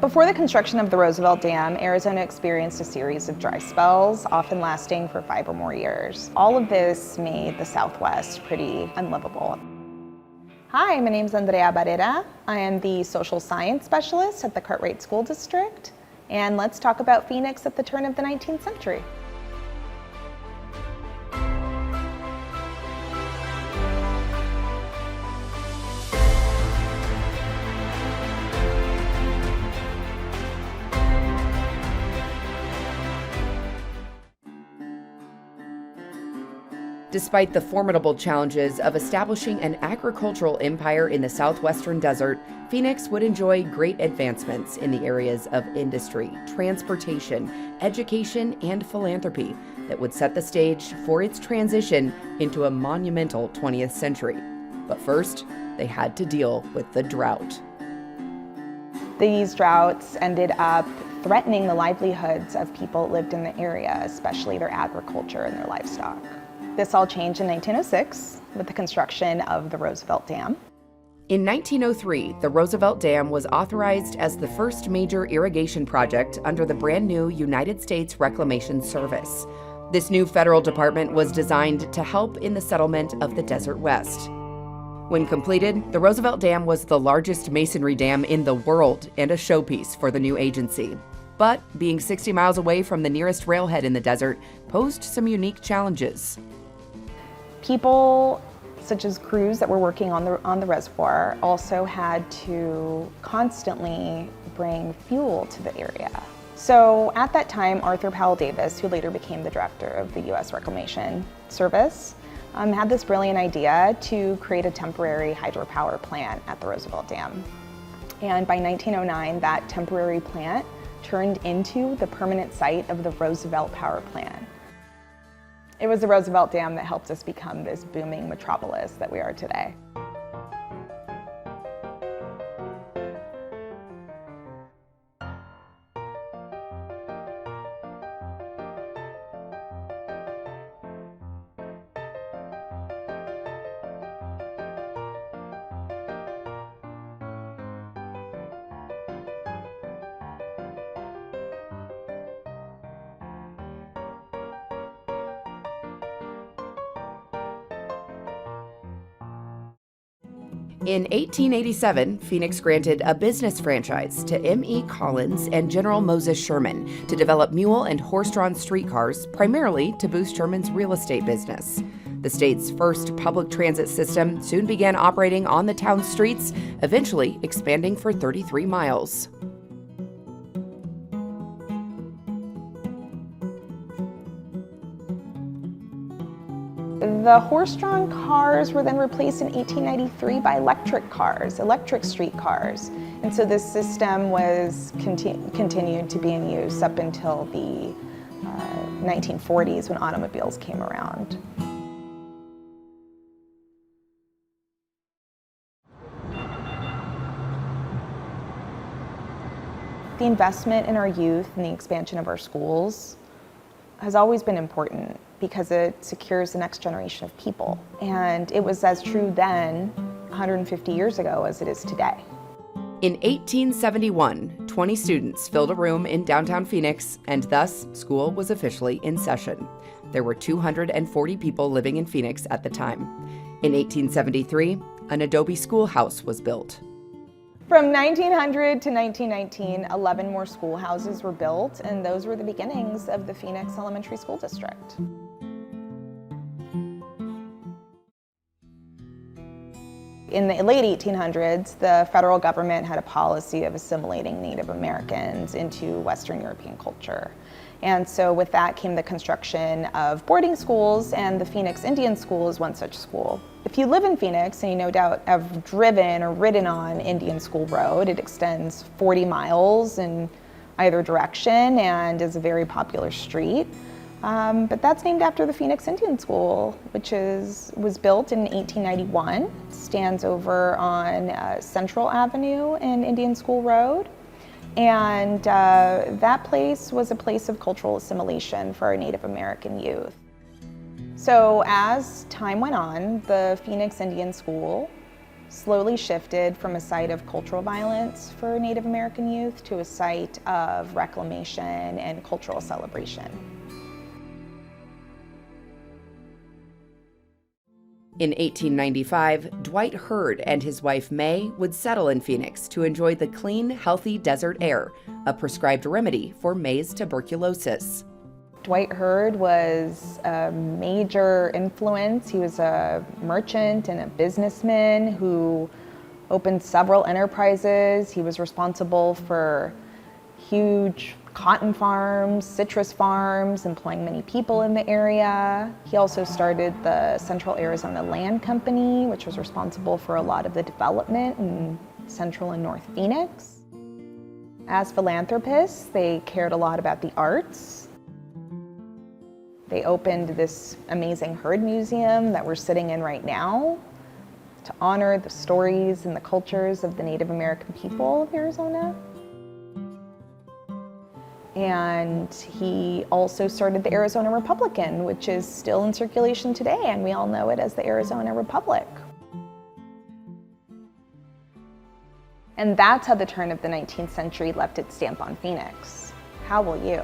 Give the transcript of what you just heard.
Before the construction of the Roosevelt Dam, Arizona experienced a series of dry spells, often lasting for 5 or more years. All of this made the Southwest pretty unlivable. Hi, my name is Andrea Barrera. I am the social science specialist at the Cartwright School District, and let's talk about Phoenix at the turn of the 19th century. Despite the formidable challenges of establishing an agricultural empire in the southwestern desert, Phoenix would enjoy great advancements in the areas of industry, transportation, education, and philanthropy that would set the stage for its transition into a monumental 20th century. But first, they had to deal with the drought. These droughts ended up threatening the livelihoods of people that lived in the area, especially their agriculture and their livestock. This all changed in 1906 with the construction of the Roosevelt Dam. In 1903, the Roosevelt Dam was authorized as the first major irrigation project under the brand new United States Reclamation Service. This new federal department was designed to help in the settlement of the Desert West. When completed, the Roosevelt Dam was the largest masonry dam in the world and a showpiece for the new agency. But being 60 miles away from the nearest railhead in the desert posed some unique challenges. People, such as crews that were working on the reservoir, also had to constantly bring fuel to the area. So at that time, Arthur Powell Davis, who later became the director of the U.S. Reclamation Service, had this brilliant idea to create a temporary hydropower plant at the Roosevelt Dam. And by 1909, that temporary plant turned into the permanent site of the Roosevelt Power Plant. It was the Roosevelt Dam that helped us become this booming metropolis that we are today. In 1887, Phoenix granted a business franchise to M.E. Collins and General Moses Sherman to develop mule and horse-drawn streetcars, primarily to boost Sherman's real estate business. The state's first public transit system soon began operating on the town's streets, eventually expanding for 33 miles. The horse-drawn cars were then replaced in 1893 by electric streetcars. And so this system was continued to be in use up until the 1940s when automobiles came around. The investment in our youth and the expansion of our schools has always been important because it secures the next generation of people. And it was as true then, 150 years ago, as it is today. In 1871, 20 students filled a room in downtown Phoenix, and thus school was officially in session. There were 240 people living in Phoenix at the time. In 1873, an adobe schoolhouse was built. From 1900 to 1919, 11 more schoolhouses were built, and those were the beginnings of the Phoenix Elementary School District. In the late 1800s, the federal government had a policy of assimilating Native Americans into Western European culture. And so with that came the construction of boarding schools, and the Phoenix Indian School is one such school. If you live in Phoenix, and you no doubt have driven or ridden on Indian School Road, it extends 40 miles in either direction and is a very popular street. But that's named after the Phoenix Indian School, which was built in 1891, stands over on Central Avenue and Indian School Road. And that place was a place of cultural assimilation for our Native American youth. So as time went on, the Phoenix Indian School slowly shifted from a site of cultural violence for Native American youth to a site of reclamation and cultural celebration. In 1895, Dwight Hurd and his wife May would settle in Phoenix to enjoy the clean, healthy desert air, a prescribed remedy for May's tuberculosis. Dwight Hurd was a major influence. He was a merchant and a businessman who opened several enterprises. He was responsible for huge cotton farms, citrus farms, employing many people in the area. He also started the Central Arizona Land Company, which was responsible for a lot of the development in Central and North Phoenix. As philanthropists, they cared a lot about the arts. They opened this amazing Hurd Museum that we're sitting in right now to honor the stories and the cultures of the Native American people of Arizona. And he also started the Arizona Republican, which is still in circulation today, and we all know it as the Arizona Republic. And that's how the turn of the 19th century left its stamp on Phoenix. How will you?